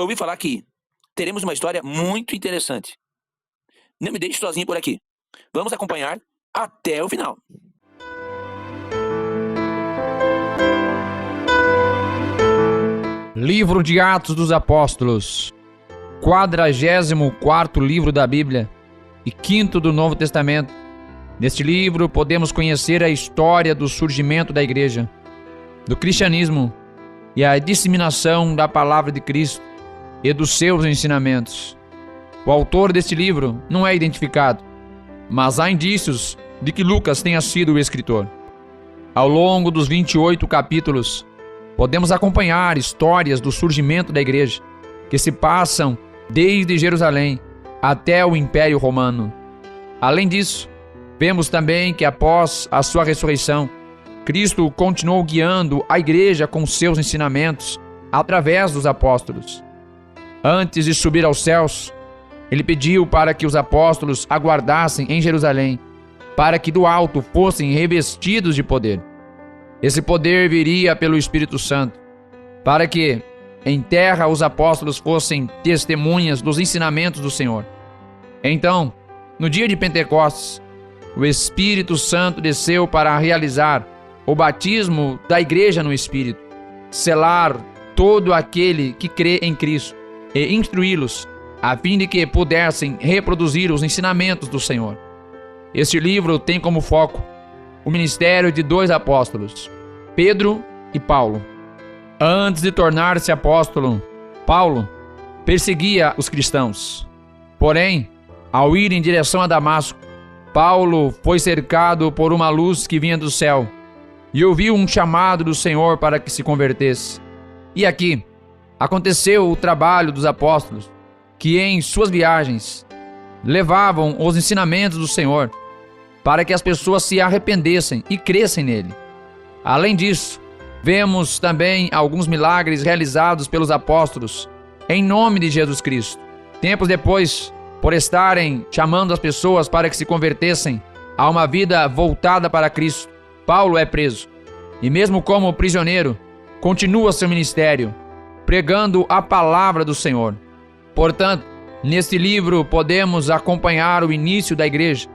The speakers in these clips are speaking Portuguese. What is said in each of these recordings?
Eu ouvi falar que teremos uma história muito interessante. Não me deixe sozinho por aqui. Vamos acompanhar até o final. Livro de Atos dos Apóstolos, 44º livro da Bíblia e 5º do Novo Testamento. Neste livro podemos conhecer a história do surgimento da igreja, do cristianismo e a disseminação da palavra de Cristo e dos seus ensinamentos. O autor deste livro não é identificado, mas há indícios de que Lucas tenha sido o escritor. Ao longo dos 28 capítulos, podemos acompanhar histórias do surgimento da igreja, que se passam desde Jerusalém até o Império Romano. Além disso, vemos também que após a sua ressurreição, Cristo continuou guiando a igreja com seus ensinamentos através dos apóstolos. Antes de subir aos céus, ele pediu para que os apóstolos aguardassem em Jerusalém, para que do alto fossem revestidos de poder. Esse poder viria pelo Espírito Santo, para que em terra os apóstolos fossem testemunhas dos ensinamentos do Senhor. Então, no dia de Pentecostes, o Espírito Santo desceu para realizar o batismo da igreja no Espírito, selar todo aquele que crê em Cristo e instruí-los, a fim de que pudessem reproduzir os ensinamentos do Senhor. Este livro tem como foco o ministério de dois apóstolos, Pedro e Paulo. Antes de tornar-se apóstolo, Paulo perseguia os cristãos. Porém, ao ir em direção a Damasco, Paulo foi cercado por uma luz que vinha do céu e ouviu um chamado do Senhor para que se convertesse. E aqui aconteceu o trabalho dos apóstolos, que em suas viagens levavam os ensinamentos do Senhor para que as pessoas se arrependessem e crescem nele. Além disso, vemos também alguns milagres realizados pelos apóstolos em nome de Jesus Cristo. Tempos depois, por estarem chamando as pessoas para que se convertessem a uma vida voltada para Cristo, Paulo é preso. E mesmo como prisioneiro, continua seu ministério, pregando a palavra do Senhor. Portanto, neste livro podemos acompanhar o início da igreja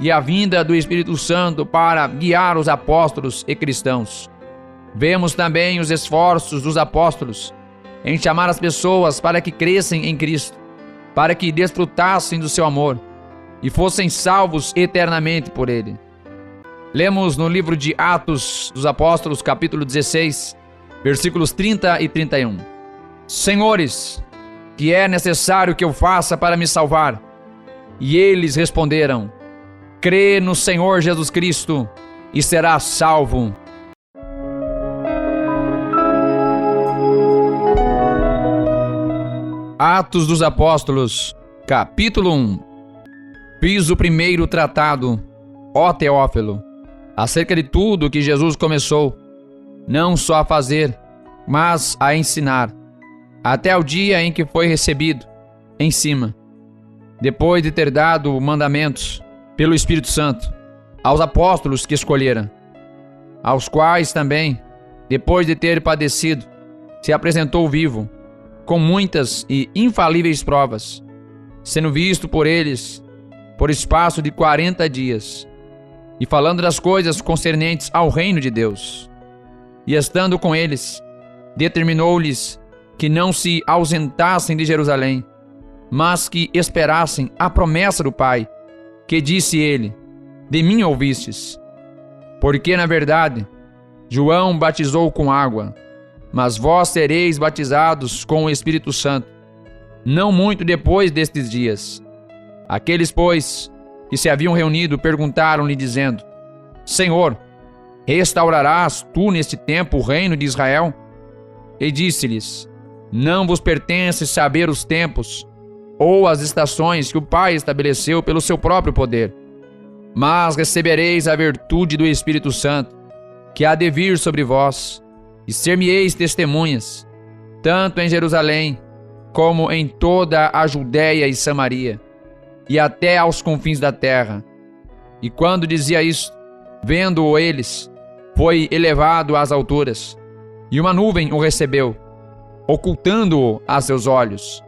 e a vinda do Espírito Santo para guiar os apóstolos e cristãos. Vemos também os esforços dos apóstolos em chamar as pessoas para que crescem em Cristo, para que desfrutassem do seu amor e fossem salvos eternamente por ele. Lemos no livro de Atos dos Apóstolos, capítulo 16, versículos 30 e 31. Senhores, que é necessário que eu faça para me salvar? E eles responderam: crê no Senhor Jesus Cristo e serás salvo. Atos dos Apóstolos, capítulo 1. Fiz o primeiro tratado, ó Teófilo, acerca de tudo que Jesus começou, não só a fazer, mas a ensinar, até o dia em que foi recebido em cima, depois de ter dado mandamentos pelo Espírito Santo aos apóstolos que escolhera, aos quais também, depois de ter padecido, se apresentou vivo, com muitas e infalíveis provas, sendo visto por eles por espaço de 40 dias, e falando das coisas concernentes ao reino de Deus. E estando com eles, determinou-lhes que não se ausentassem de Jerusalém, mas que esperassem a promessa do Pai, que disse ele: de mim ouvistes. Porque, na verdade, João batizou com água, mas vós sereis batizados com o Espírito Santo, não muito depois destes dias. Aqueles, pois, que se haviam reunido, perguntaram-lhe, dizendo: Senhor, restaurarás tu neste tempo o reino de Israel? E disse-lhes: não vos pertence saber os tempos ou as estações que o Pai estabeleceu pelo seu próprio poder, mas recebereis a virtude do Espírito Santo, que há de vir sobre vós, e ser-me-eis testemunhas, tanto em Jerusalém, como em toda a Judéia e Samaria, e até aos confins da terra. E quando dizia isto, vendo-o eles, foi elevado às alturas, e uma nuvem o recebeu, ocultando-o a seus olhos.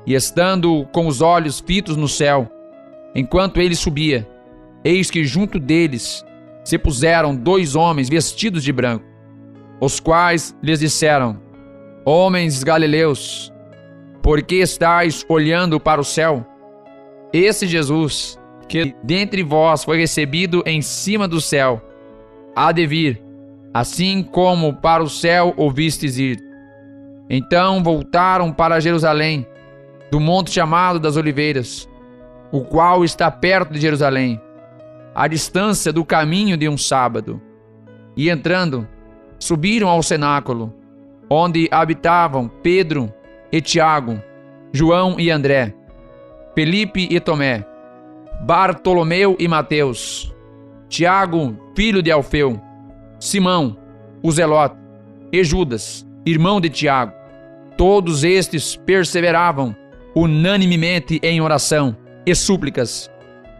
E estando com os olhos fitos no céu, enquanto ele subia, eis que junto deles se puseram 2 homens vestidos de branco, os quais lhes disseram: Homens galileus, por que estáis olhando para o céu? Esse Jesus, que dentre vós foi recebido em cima do céu, há de vir, assim como para o céu o vistes ir. Então voltaram para Jerusalém, do monte chamado das Oliveiras, o qual está perto de Jerusalém, à distância do caminho de um sábado. E entrando, subiram ao cenáculo, onde habitavam Pedro e Tiago, João e André, Felipe e Tomé, Bartolomeu e Mateus, Tiago, filho de Alfeu, Simão, o Zelote, e Judas, irmão de Tiago. Todos estes perseveravam unanimemente em oração e súplicas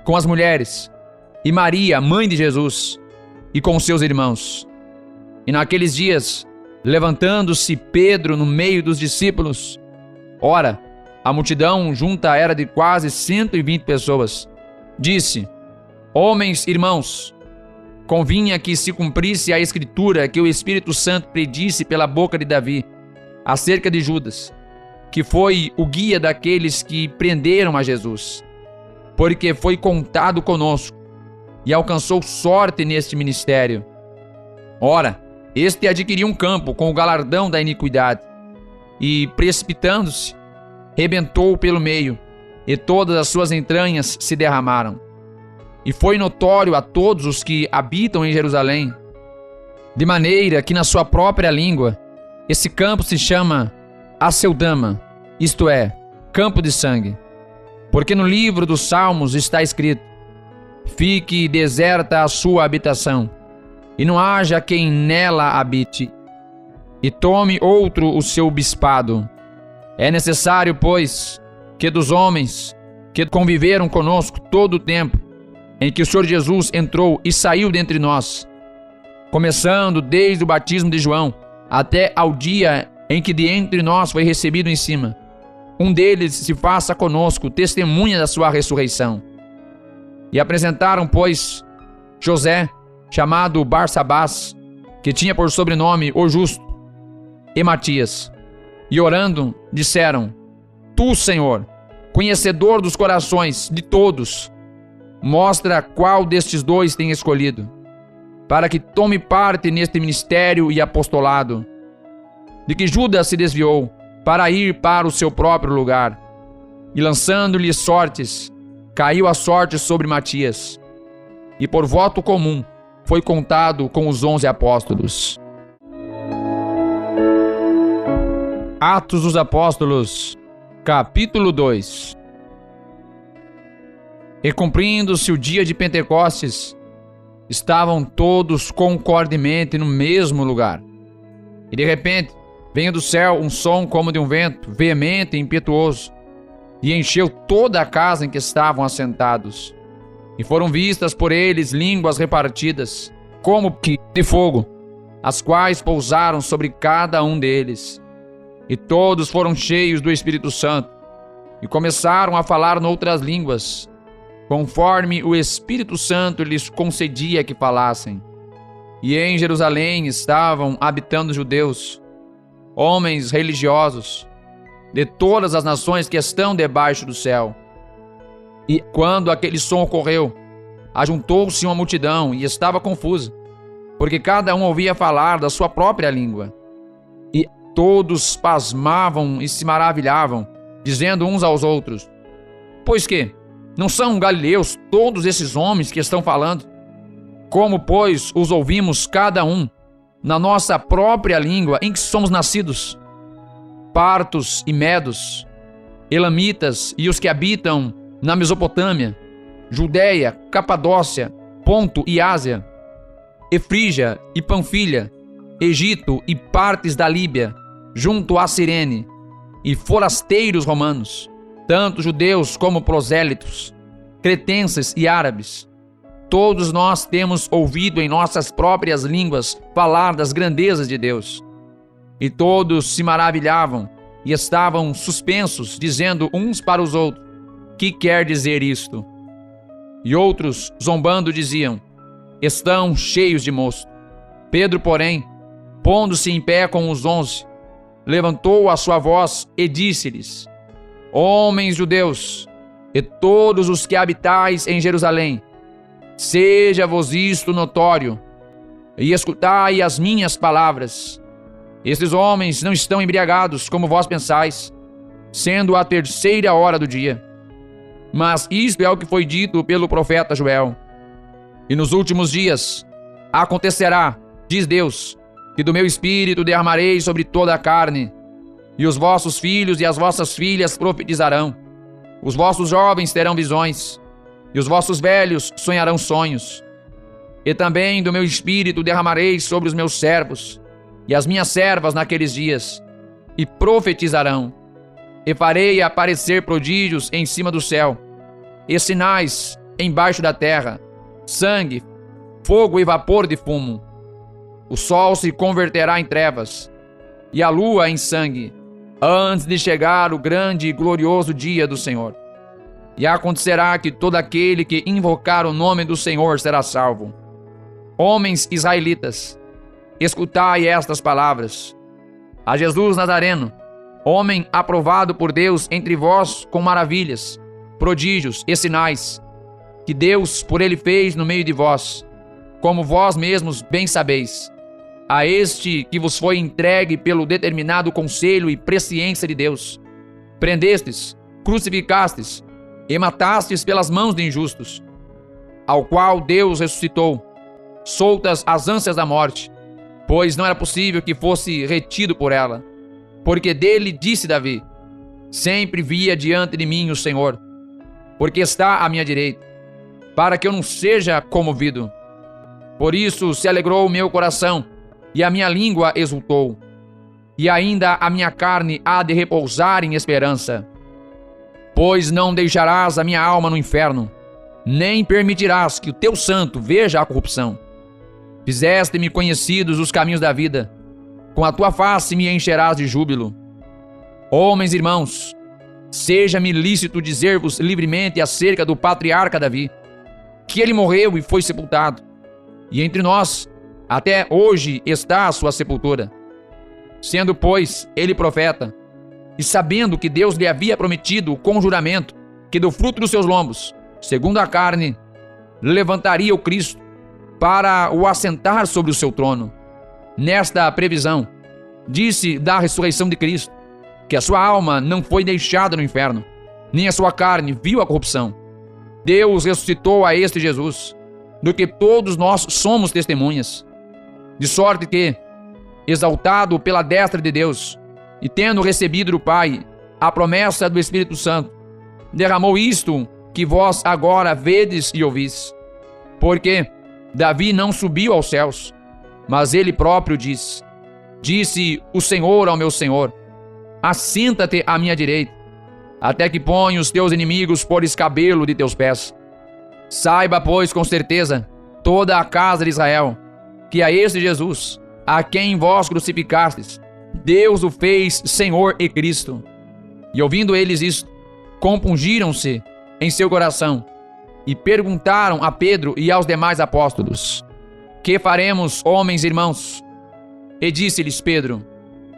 com as mulheres e Maria, mãe de Jesus, e com seus irmãos. E naqueles dias, levantando-se Pedro no meio dos discípulos, ora, a multidão junta era de quase 120 pessoas, disse: Homens, irmãos, convinha que se cumprisse a escritura que o Espírito Santo predisse pela boca de Davi, acerca de Judas, que foi o guia daqueles que prenderam a Jesus, porque foi contado conosco e alcançou sorte neste ministério. Ora, este adquiriu um campo com o galardão da iniquidade, e, precipitando-se, rebentou pelo meio, e todas as suas entranhas se derramaram. E foi notório a todos os que habitam em Jerusalém, de maneira que na sua própria língua, esse campo se chama Aceldama, isto é, campo de sangue. Porque no livro dos Salmos está escrito: Fique deserta a sua habitação, e não haja quem nela habite, e tome outro o seu bispado. É necessário, pois, que dos homens que conviveram conosco todo o tempo em que o Senhor Jesus entrou e saiu dentre nós, começando desde o batismo de João até ao dia em que de entre nós foi recebido em cima, um deles se faça conosco testemunha da sua ressurreição. E apresentaram, pois, José, chamado Barsabás, que tinha por sobrenome o Justo, e Matias. E orando, disseram: Tu, Senhor, conhecedor dos corações de todos, mostra qual destes 2 tem escolhido, para que tome parte neste ministério e apostolado, de que Judas se desviou para ir para o seu próprio lugar. E lançando-lhe sortes, caiu a sorte sobre Matias, e por voto comum foi contado com os 11 apóstolos. Atos dos Apóstolos, capítulo 2. E cumprindo-se o dia de Pentecostes, estavam todos concordemente no mesmo lugar. E de repente, veio do céu um som como de um vento, veemente e impetuoso, e encheu toda a casa em que estavam assentados. E foram vistas por eles línguas repartidas, como que de fogo, as quais pousaram sobre cada um deles. E todos foram cheios do Espírito Santo, e começaram a falar noutras línguas, conforme o Espírito Santo lhes concedia que falassem. E em Jerusalém estavam habitando judeus, homens religiosos, de todas as nações que estão debaixo do céu. E quando aquele som ocorreu, ajuntou-se uma multidão e estava confusa, porque cada um ouvia falar da sua própria língua. E todos pasmavam e se maravilhavam, dizendo uns aos outros: Pois que, não são galileus todos esses homens que estão falando? Como, pois, os ouvimos cada um na nossa própria língua em que somos nascidos? Partos e medos, elamitas e os que habitam na Mesopotâmia, Judéia, Capadócia, Ponto e Ásia, Efrígia e Panfilha, Egito e partes da Líbia, junto a Cirene, e forasteiros romanos, tanto judeus como prosélitos, cretenses e árabes. Todos nós temos ouvido em nossas próprias línguas falar das grandezas de Deus. E todos se maravilhavam e estavam suspensos, dizendo uns para os outros: que quer dizer isto? E outros, zombando, diziam: estão cheios de mosto. Pedro, porém, pondo-se em pé com os 11, levantou a sua voz e disse-lhes: homens judeus, e todos os que habitais em Jerusalém, seja-vos isto notório, e escutai as minhas palavras. Estes homens não estão embriagados, como vós pensais, sendo a 3ª hora do dia. Mas isto é o que foi dito pelo profeta Joel. E nos últimos dias acontecerá, diz Deus, que do meu espírito derramarei sobre toda a carne, e os vossos filhos e as vossas filhas profetizarão. Os vossos jovens terão visões, e os vossos velhos sonharão sonhos. E também do meu espírito derramarei sobre os meus servos e as minhas servas naqueles dias, e profetizarão. E farei aparecer prodígios em cima do céu, e sinais embaixo da terra, sangue, fogo e vapor de fumo. O sol se converterá em trevas, e a lua em sangue, antes de chegar o grande e glorioso dia do Senhor. E acontecerá que todo aquele que invocar o nome do Senhor será salvo. Homens israelitas, escutai estas palavras. A Jesus Nazareno, homem aprovado por Deus entre vós com maravilhas, prodígios e sinais, que Deus por ele fez no meio de vós, como vós mesmos bem sabeis. A este que vos foi entregue pelo determinado conselho e presciência de Deus, prendestes, crucificastes e matastes pelas mãos de injustos, ao qual Deus ressuscitou, soltas as ânsias da morte, pois não era possível que fosse retido por ela. Porque dele disse Davi: sempre via diante de mim o Senhor, porque está à minha direita, para que eu não seja comovido. Por isso se alegrou o meu coração, e a minha língua exultou, e ainda a minha carne há de repousar em esperança. Pois não deixarás a minha alma no inferno, nem permitirás que o teu santo veja a corrupção. Fizeste-me conhecidos os caminhos da vida, com a tua face me encherás de júbilo. Homens, irmãos, seja-me lícito dizer-vos livremente acerca do patriarca Davi, que ele morreu e foi sepultado, e entre nós até hoje está a sua sepultura. Sendo, pois, ele profeta, e sabendo que Deus lhe havia prometido com juramento que do fruto dos seus lombos, segundo a carne, levantaria o Cristo para o assentar sobre o seu trono. Nesta previsão, disse da ressurreição de Cristo, que a sua alma não foi deixada no inferno, nem a sua carne viu a corrupção. Deus ressuscitou a este Jesus, do que todos nós somos testemunhas. De sorte que, exaltado pela destra de Deus, e tendo recebido do Pai a promessa do Espírito Santo, derramou isto que vós agora vedes e ouvis. Porque Davi não subiu aos céus, mas ele próprio disse o Senhor ao meu Senhor: assenta-te à minha direita, até que ponha os teus inimigos por escabelo de teus pés. Saiba, pois, com certeza, toda a casa de Israel, que a este Jesus, a quem vós crucificastes, Deus o fez Senhor e Cristo. E ouvindo eles isto, compungiram-se em seu coração, e perguntaram a Pedro e aos demais apóstolos: que faremos, homens e irmãos? E disse-lhes Pedro: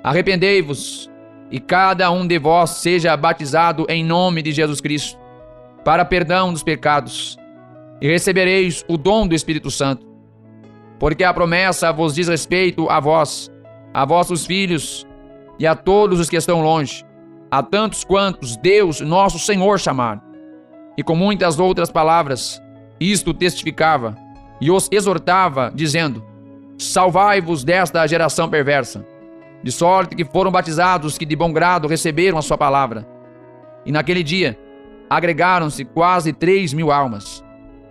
arrependei-vos, e cada um de vós seja batizado em nome de Jesus Cristo, para perdão dos pecados, e recebereis o dom do Espírito Santo. Porque a promessa vos diz respeito a vós, a vossos filhos e a todos os que estão longe, a tantos quantos Deus, nosso Senhor, chamar. E com muitas outras palavras, isto testificava e os exortava, dizendo: salvai-vos desta geração perversa. De sorte que foram batizados que de bom grado receberam a sua palavra. E naquele dia, agregaram-se quase 3.000 almas,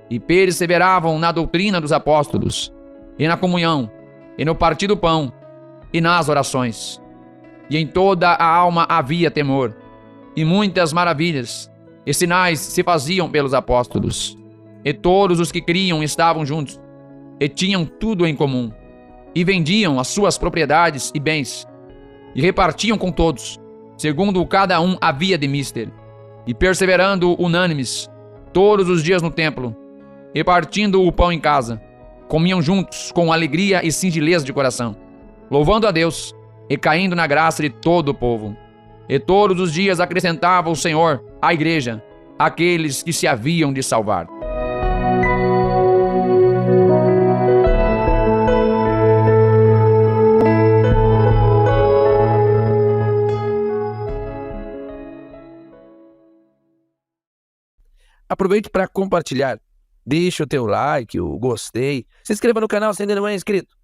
e perseveravam na doutrina dos apóstolos, e na comunhão, e no partir do pão, e nas orações. E em toda a alma havia temor, e muitas maravilhas e sinais se faziam pelos apóstolos. E todos os que criam estavam juntos, e tinham tudo em comum, e vendiam as suas propriedades e bens, e repartiam com todos, segundo cada um havia de mister, e perseverando unânimes todos os dias no templo, repartindo o pão em casa, comiam juntos com alegria e singeleza de coração, louvando a Deus e caindo na graça de todo o povo. E todos os dias acrescentava o Senhor à igreja aqueles que se haviam de salvar. Aproveite para compartilhar. Deixa o teu like, o gostei. Se inscreva no canal se ainda não é inscrito.